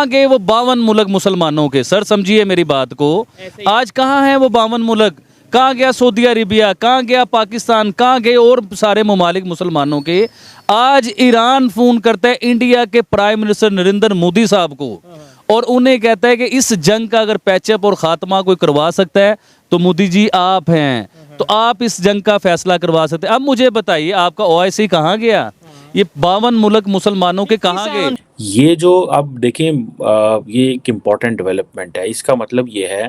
कहाँ गए वो 52 मुल्क मुसलमानों के? सर समझिए मेरी बात को, आज कहाँ है वो 52 मुल्क? कहाँ गया सऊदी अरेबिया, कहाँ गया पाकिस्तान, कहाँ गए और सारे ममालिक मुसलमानों के? आज ईरान फ़ोन करता है इंडिया के प्राइम मिनिस्टर नरेंद्र मोदी साहब को और उन्हें कहता है कि इस जंग का अगर पैचअप और ख़ात्मा कोई करवा सकता है तो मोदी जी आप हैं, तो आप इस जंग का फैसला करवा सकते हैं। अब मुझे बताइए आपका ओआईसी कहाँ गया? ये 52 मुल्क मुसलमानों के कहाँ गए? ये जो अब देखें ये एक इम्पॉर्टेंट डेवलपमेंट है। इसका मतलब ये है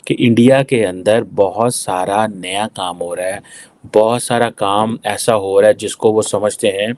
कि इंडिया के अंदर बहुत सारा नया काम हो रहा है, बहुत सारा काम ऐसा हो रहा है जिसको वो समझते हैं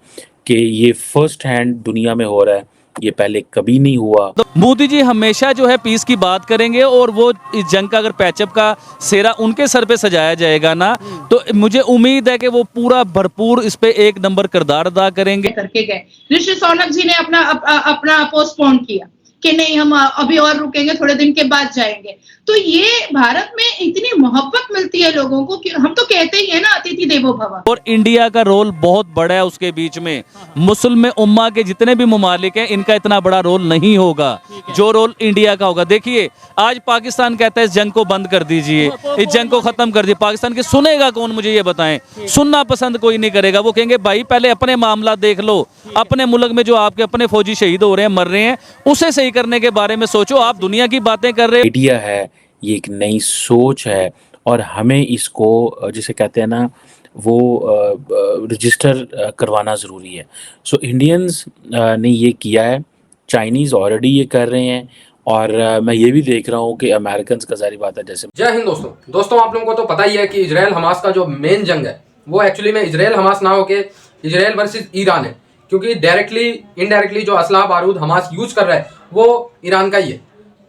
कि ये फर्स्ट हैंड दुनिया में हो रहा है, ये पहले कभी नहीं हुआ। तो मोदी जी हमेशा जो है पीस की बात करेंगे और वो इस जंग का अगर पैचअप का सेहरा उनके सर पे सजाया जाएगा ना, तो मुझे उम्मीद है कि वो पूरा भरपूर इस पे एक नंबर किरदार अदा करेंगे। करके गए। ऋषि सोनक जी ने अपना पोस्टपोन किया कि नहीं हम अभी और रुकेंगे, थोड़े दिन के बाद जाएंगे। तो ये भारत में इतनी मोहब्बत मिलती है लोगों को कि हम तो कहते ही है ना, अतिथि देवो भव। और इंडिया का रोल बहुत बड़ा है उसके बीच में। मुस्लिम उम्मा के जितने भी ममालिक हैं इनका इतना बड़ा रोल नहीं होगा जो रोल इंडिया का होगा। देखिए आज पाकिस्तान कहता है इस जंग को बंद कर दीजिए, इस जंग को खत्म कर दीजिए। पाकिस्तान के सुनेगा कौन, मुझे ये बताएं? सुनना पसंद कोई नहीं करेगा। वो कहेंगे भाई पहले अपने मामला देख लो, अपने मुल्क में जो आपके अपने फौजी शहीद हो रहे हैं, मर रहे हैं, उसे सही करने के बारे में सोचो। आप दुनिया की बातें कर रहे हैं। आइडिया है, ये एक नई सोच है और हमें इसको जिसे कहते हैं ना वो रजिस्टर करवाना ज़रूरी है। सो इंडियंस ने ये किया है, चाइनीज़ ऑलरेडी ये कर रहे हैं और मैं ये भी देख रहा हूँ कि अमेरिकन का जारी बात है जैसे। जय हिंद दोस्तों आप लोगों को तो पता ही है कि इजराइल हमास का जो मेन जंग है वो एक्चुअली में इजराइल हमास ना होके इजराइल वर्सेस ईरान है, क्योंकि डायरेक्टली इनडायरेक्टली जो असलाह बारूद हमास यूज कर रहा है वो ईरान का ही है।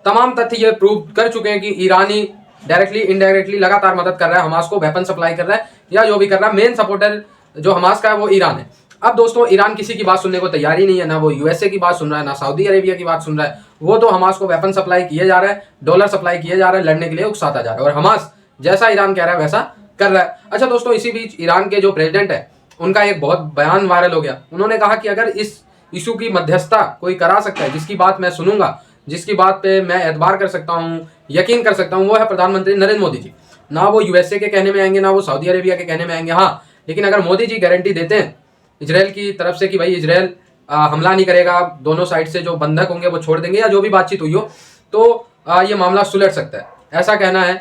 तमाम तथ्य ये प्रूव कर चुके हैं कि ईरानी डायरेक्टली इनडायरेक्टली लगातार मदद कर रहा है हमास को, वेपन सप्लाई कर रहा है या जो भी कर रहा है। मेन सपोर्टर जो हमास का है वो ईरान है। अब दोस्तों ईरान किसी की बात सुनने को तैयार ही नहीं है, ना वो यूएसए की बात सुन रहा है, ना सऊदी अरेबिया की बात सुन रहा है। वो तो हमास को वेपन सप्लाई किए जा रहा है, डॉलर सप्लाई किए जा रहा है, लड़ने के लिए उकसाता जा रहा है और हमास जैसा ईरान कह रहा है वैसा कर रहा है। अच्छा दोस्तों, इसी बीच ईरान के जो प्रेसिडेंट है उनका एक बहुत बयान वायरल हो गया। उन्होंने कहा कि अगर इस इशू की मध्यस्थता कोई करा सकता है, जिसकी बात मैं सुनूंगा, जिसकी बात पे मैं एतबार कर सकता हूँ, यकीन कर सकता हूँ, वो है प्रधानमंत्री नरेंद्र मोदी जी। ना वो यूएसए के कहने में आएंगे, ना वो सऊदी अरेबिया के कहने में आएंगे। हाँ, लेकिन अगर मोदी जी गारंटी देते हैं इजराइल की तरफ से कि भाई इजराइल हमला नहीं करेगा, दोनों साइड से जो बंधक होंगे वो छोड़ देंगे या जो भी बातचीत हुई हो, तो ये मामला सुलझ सकता है, ऐसा कहना है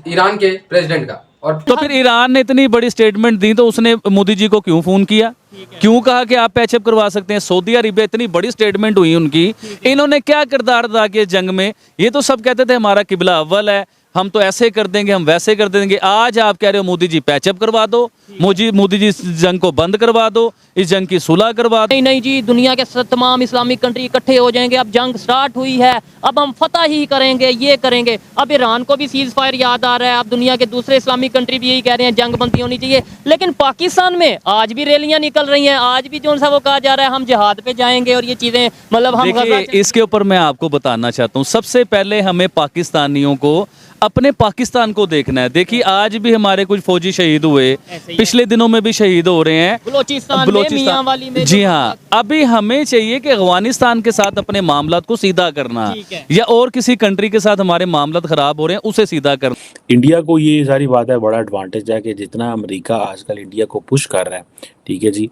ईरान के प्रेसिडेंट का। और तो फिर ईरान ने इतनी बड़ी स्टेटमेंट दी तो उसने मोदी जी को क्यों फोन किया, क्यों कहा कि आप पैचअप करवा सकते हैं? सऊदी अरेबिया इतनी बड़ी स्टेटमेंट हुई उनकी, इन्होंने क्या किरदार अदा किया जंग में? ये तो सब कहते थे हमारा किबला अव्वल है, हम तो ऐसे कर देंगे, हम वैसे कर देंगे। आज आप कह रहे हो मोदी जी पैचअप करवा दो, मोदी जी इस जंग को बंद करवा दो, इस जंग की सुलह करवा दो। नहीं जी, दुनिया के तमाम इस्लामिक कंट्री इकट्ठे हो जाएंगे। अब जंग स्टार्ट हुई है, अब हम फतह ही करेंगे, ये करेंगे। अब ईरान को भी सीज फायर याद आ रहा है, अब दुनिया के दूसरे इस्लामिक कंट्री भी यही कह रहे हैं जंग बंदी होनी चाहिए। लेकिन पाकिस्तान में आज भी रैलियां निकल रही हैं, आज भी जो सा वो कहा जा रहा है हम जिहाद पे जाएंगे और ये चीजें, मतलब हम इसके ऊपर मैं आपको बताना चाहता हूँ, सबसे पहले हमें पाकिस्तानियों को अपने पाकिस्तान को देखना है। देखिए आज भी हमारे कुछ फौजी शहीद हुए, पिछले दिनों में भी शहीद हो रहे हैं बलोचिस्तान में। जी हाँ, अभी हमें चाहिए कि अफगानिस्तान के साथ अपने मामलात को सीधा करना, या और किसी कंट्री के साथ हमारे मामलात खराब हो रहे हैं उसे सीधा करना। इंडिया को ये सारी बात है, बड़ा एडवांटेज है कि जितना अमेरिका आजकल इंडिया को पुश कर रहा है, ठीक है जी,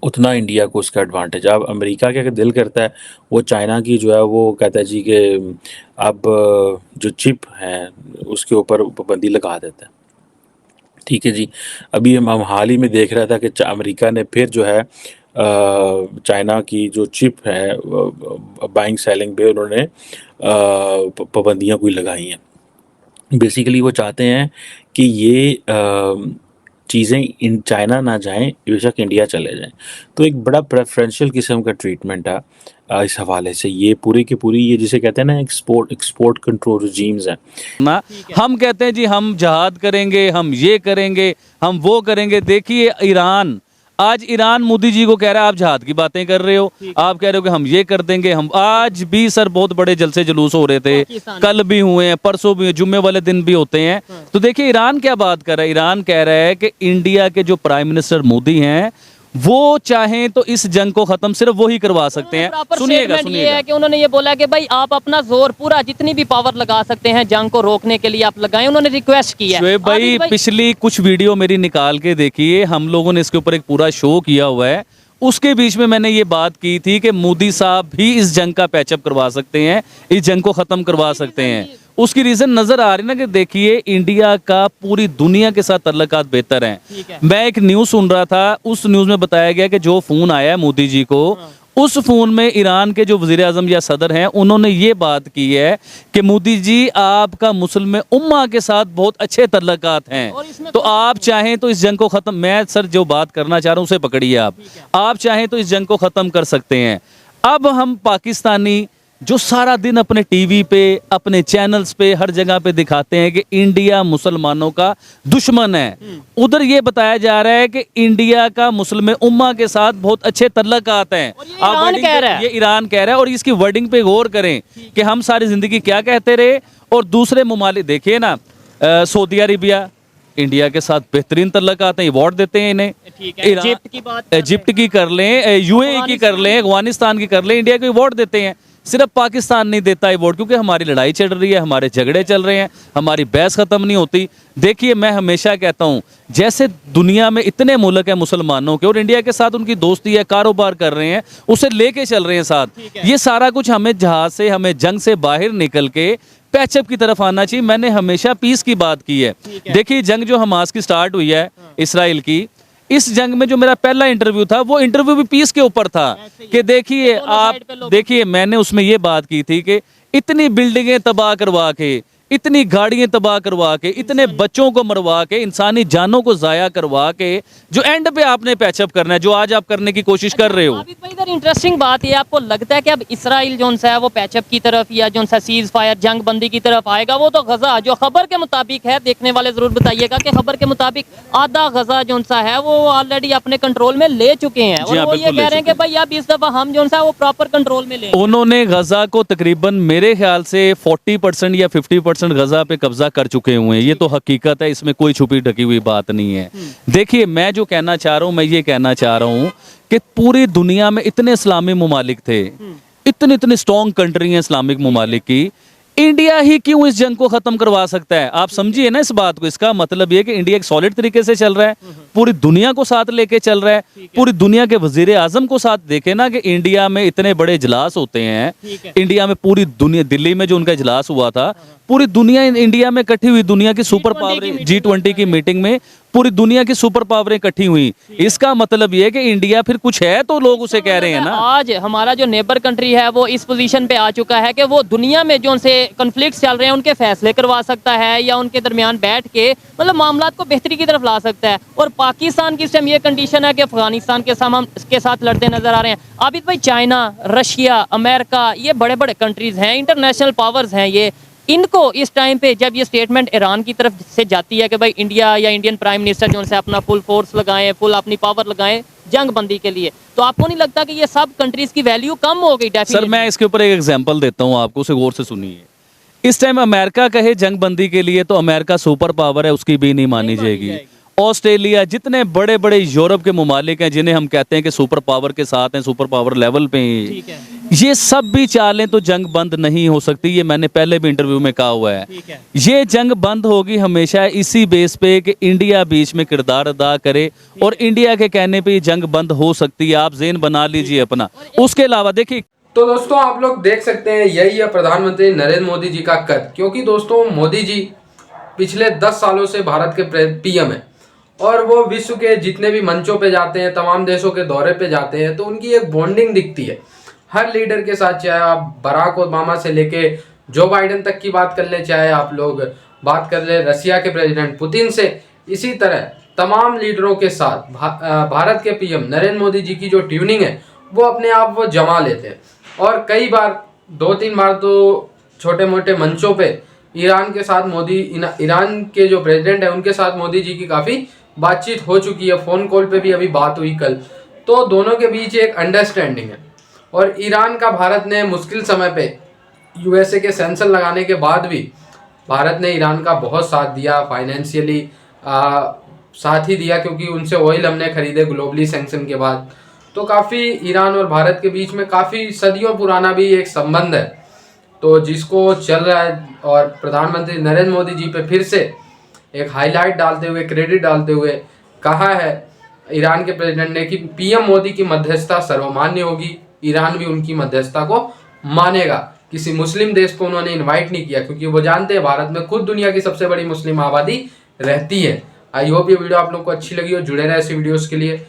उतना इंडिया को उसका एडवांटेज। अब अमेरिका क्या दिल करता है वो चाइना की जो है वो कहता है जी कि अब जो चिप है उसके ऊपर पाबंदी लगा देता है, ठीक है जी। अभी हम हाल ही में देख रहा था कि अमेरिका ने फिर जो है चाइना की जो चिप है बाइंग सेलिंग पे उन्होंने पाबंदियाँ कोई लगाई हैं। बेसिकली वो चाहते हैं कि ये चीज़ें इन चाइना ना जाएं, बेशक इंडिया चले जाएं। तो एक बड़ा प्रेफरेंशियल किस्म का ट्रीटमेंट है इस हवाले से। ये पूरी की पूरी ये जिसे कहते हैं ना एक्सपोर्ट कंट्रोल रजीम्स हैं ना। हम कहते हैं जी हम जिहाद करेंगे, हम ये करेंगे, हम वो करेंगे। देखिए ईरान, आज ईरान मोदी जी को कह रहा है आप जिहाद की बातें कर रहे हो, आप कह रहे हो कि हम ये कर देंगे। हम आज भी सर बहुत बड़े जलसे जुलूस हो रहे थे, कल भी हुए हैं, परसों भी, जुम्मे वाले दिन भी होते हैं। तो देखिए ईरान क्या बात कर रहा है, ईरान कह रहा है कि इंडिया के जो प्राइम मिनिस्टर मोदी हैं वो चाहें तो इस जंग को खत्म सिर्फ वो ही करवा सकते हैं। प्रॉपर सुनिएगा स्टेटमेंट ये सुनिएगा। है कि उन्होंने ये बोला कि भाई आप अपना जोर पूरा जितनी भी पावर लगा सकते हैं जंग को रोकने के लिए आप लगाएं, उन्होंने रिक्वेस्ट की है। शोएब भाई पिछली कुछ वीडियो मेरी निकाल के देखिए, हम लोगों ने इसके ऊपर एक पूरा शो किया हुआ है। उसके बीच में मैंने ये बात की थी कि मोदी साहब भी इस जंग का पैचअप करवा सकते हैं, इस जंग को खत्म करवा सकते हैं। उसकी रीजन नजर आ रही ना कि देखिए इंडिया का पूरी दुनिया के साथ तल्लकात बेहतर हैं। मैं एक न्यूज़ सुन रहा था, उस न्यूज़ में बताया गया कि जो फोन आया है मोदी जी को, उस फोन में ईरान के जो वजीर आजम या सदर हैं उन्होंने ये बात की है कि मोदी जी आपका मुस्लिम उम्मा के साथ बहुत अच्छे तल्लकात हैं, तो आप चाहें तो इस जंग को खत्म, मैं सर जो बात करना चाह रहा हूँ उसे पकड़िए आप चाहें तो इस जंग को खत्म कर सकते हैं। अब हम पाकिस्तानी जो सारा दिन अपने टीवी पे, अपने चैनल्स पे, हर जगह पे दिखाते हैं कि इंडिया मुसलमानों का दुश्मन है, उधर ये बताया जा रहा है कि इंडिया का मुस्लिम उम्मा के साथ बहुत अच्छे तल्लकात हैं। आप वर्डिंग पे, ये ईरान कह रहा है, और इसकी वर्डिंग पे गौर करें कि हम सारी जिंदगी क्या कहते रहे। और दूसरे ममालिक देखिए ना, सऊदी अरेबिया इंडिया के साथ बेहतरीन तल्लकात हैं, अवार्ड देते हैं इन्हें। इजिप्ट की कर लें, यूएई की कर लें, अफगानिस्तान की कर लें, इंडिया को अवार्ड देते हैं। सिर्फ पाकिस्तान नहीं देता अवार्ड क्योंकि हमारी लड़ाई चल रही है, हमारे झगड़े चल रहे हैं, हमारी बहस खत्म नहीं होती। देखिए मैं हमेशा कहता हूँ जैसे दुनिया में इतने मुल्क हैं मुसलमानों के और इंडिया के साथ उनकी दोस्ती है, कारोबार कर रहे हैं, उसे लेके चल रहे हैं साथ, ये सारा कुछ हमें जहाज से, हमें जंग से बाहर निकल के पैचअप की तरफ आना चाहिए। मैंने हमेशा पीस की बात की है। देखिए जंग जो हमास की स्टार्ट हुई है इसराइल की, इस जंग में जो मेरा पहला इंटरव्यू था वो इंटरव्यू भी पीस के ऊपर था कि देखिए आप देखिए, मैंने उसमें ये बात की थी कि इतनी बिल्डिंगें तबाह करवा के, इतनी गाड़ियां तबाह करवा के, इतने बच्चों को मरवा के, इंसानी जानों को जाया करवा के, जो एंड पे आपने पैचअप करना है, जो आज आप करने की कोशिश कर रहे हो। आबिद भाई इधर इंटरेस्टिंग बात ये, आपको लगता है कि अब इसराइल जो है वो पैचअप की तरफ या जो सीज फायर जंग बंदी की तरफ आएगा? वो तो गजा जो खबर के मुताबिक है, देखने वाले जरूर बताइएगा कि खबर के मुताबिक आधा गजा जो है वो ऑलरेडी अपने कंट्रोल में ले चुके हैं, और वो ये कह रहे हैं कि भाई अब इस दफा हम जो है वो प्रॉपर कंट्रोल में ले। उन्होंने गजा को तकरीबन मेरे ख्याल से 40% या 50% गजा पे कब्जा कर चुके हुए हैं। ये तो हकीकत है, इसमें कोई छुपी ढकी हुई बात नहीं है। देखिए मैं जो कहना चाह रहा हूँ, मैं ये कहना चाह रहा हूँ कि पूरी दुनिया में इतने इस्लामी मुमालिक थे, इतने इतने स्ट्रॉन्ग कंट्री हैं इस्लामिक मुमालिक की, इंडिया ही क्यों इस जंग को खत्म करवा सकता है? आप समझिए ना इस बात को। इसका मतलब ये कि इंडिया एक सॉलिड तरीके से चल रहा है, पूरी दुनिया को साथ लेके चल रहा है, पूरी दुनिया के वजीर आजम को साथ। देखे ना कि इंडिया में इतने बड़े इजलास होते हैं, इंडिया में पूरी दुनिया, दिल्ली में जो उनका इजलास हुआ था, पूरी दुनिया इंडिया में इकट्ठी हुई, दुनिया की सुपर पावरें, G20 की मीटिंग में पूरी दुनिया की सुपर पावरें इकट्ठी हुई। इसका मतलब ये है कि इंडिया फिर कुछ है तो लोग उसे कह रहे हैं ना। आज हमारा जो नेबर कंट्री है वो इस पोजीशन पे आ चुका है कि वो दुनिया में जो उनसे कॉन्फ्लिक्ट्स चल रहे हैं उनके फैसले करवा सकता है, या उनके दरमियान बैठ के मतलब मामलात को बेहतरी की तरफ ला सकता है। और पाकिस्तान की इस टाइम ये कंडीशन है कि अफगानिस्तान के साथ लड़ते नजर आ रहे हैं। आबिद भाई चाइना, रशिया, अमेरिका, ये बड़े बड़े कंट्रीज हैं, इंटरनेशनल पावर्स हैं ये, इनको इस टाइम पे जब ये स्टेटमेंट ईरान की तरफ से जाती है कि भाई इंडिया या इंडियन प्राइम मिनिस्टर जो है अपना फुल फोर्स लगाएं, फुल अपनी पावर लगाएं जंग बंदी के लिए, तो आपको नहीं लगता कि ये सब कंट्रीज की वैल्यू कम हो गई? सर मैं इसके ऊपर एक एग्जांपल देता हूं आपको, उसे गौर से सुनिए। इस टाइम अमेरिका कहे जंग बंदी के लिए तो अमेरिका सुपर पावर है, उसकी भी नहीं मानी जाएगी। ऑस्ट्रेलिया, जितने बड़े बड़े यूरोप के ममालिक हैं जिन्हें हम कहते हैं कि सुपर पावर के साथ हैं, सुपर पावर लेवल पे हैं, ये सब भी चालें तो जंग बंद नहीं हो सकती। ये मैंने पहले भी इंटरव्यू में कहा हुआ है। ये जंग बंद होगी हमेशा इसी बेस पे कि इंडिया बीच में किरदार अदा करे, और इंडिया के कहने पे ये जंग बंद हो सकती है। आप ज़हन बना लीजिए अपना। उसके अलावा देखिए, तो दोस्तों आप लोग देख सकते हैं यही है प्रधानमंत्री नरेंद्र मोदी जी का कद, क्योंकि दोस्तों मोदी जी पिछले 10 सालों से भारत के पीएम है, और वो विश्व के जितने भी मंचों पे जाते हैं, तमाम देशों के दौरे पे जाते हैं, तो उनकी एक बॉन्डिंग दिखती है हर लीडर के साथ। चाहे आप बराक ओबामा से लेके जो बाइडेन तक की बात कर ले, चाहे आप लोग बात कर ले रशिया के प्रेसिडेंट पुतिन से, इसी तरह तमाम लीडरों के साथ भारत के पीएम नरेंद्र मोदी जी की जो ट्यूनिंग है वो अपने आप वो जमा लेते हैं। और कई बार 2-3 बार तो छोटे मोटे मंचों पे ईरान के साथ ईरान के जो प्रेसिडेंट है उनके साथ मोदी जी की काफ़ी बातचीत हो चुकी है। फ़ोन कॉल पे भी अभी बात हुई कल, तो दोनों के बीच एक अंडरस्टैंडिंग है। और ईरान का भारत ने मुश्किल समय पे यूएसए के सेंसर लगाने के बाद भी भारत ने ईरान का बहुत साथ दिया, फाइनेंशियली साथ ही दिया, क्योंकि उनसे ऑयल हमने खरीदे ग्लोबली सैंक्शन के बाद। तो काफ़ी ईरान और भारत के बीच में काफ़ी सदियों पुराना भी एक संबंध है, तो जिसको चल रहा है। और प्रधानमंत्री नरेंद्र मोदी जी पे फिर से एक हाईलाइट डालते हुए, क्रेडिट डालते हुए कहा है ईरान के प्रेसिडेंट ने कि पीएम मोदी की मध्यस्थता सर्वमान्य होगी, ईरान भी उनकी मध्यस्थता को मानेगा। किसी मुस्लिम देश को उन्होंने इनवाइट नहीं किया, क्योंकि वो जानते हैं भारत में खुद दुनिया की सबसे बड़ी मुस्लिम आबादी रहती है। आई होप ये वीडियो आप लोग को अच्छी लगी हो। जुड़े रहे ऐसी वीडियोस के लिए।